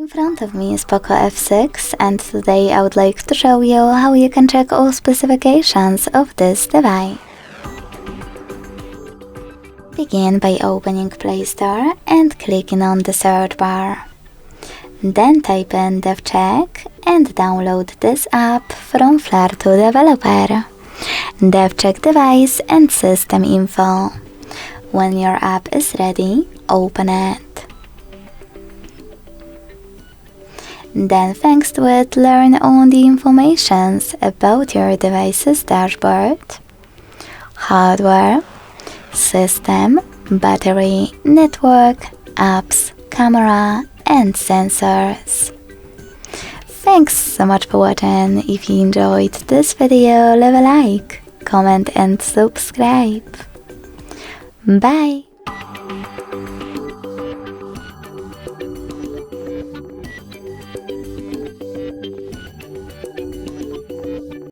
In front of me is POCO F6, and today I would like to show you how you can check all specifications of this device. Begin by opening Play Store and clicking on the search bar. Then type in DevCheck and download this app from Flare2 Developer. DevCheck Device and System Info. When your app is ready, open it. Then, thanks to it, learn all the information about your device's dashboard, hardware, system, battery, network, apps, camera, and sensors. Thanks so much for watching. If you enjoyed this video, leave a like, comment and subscribe. Bye!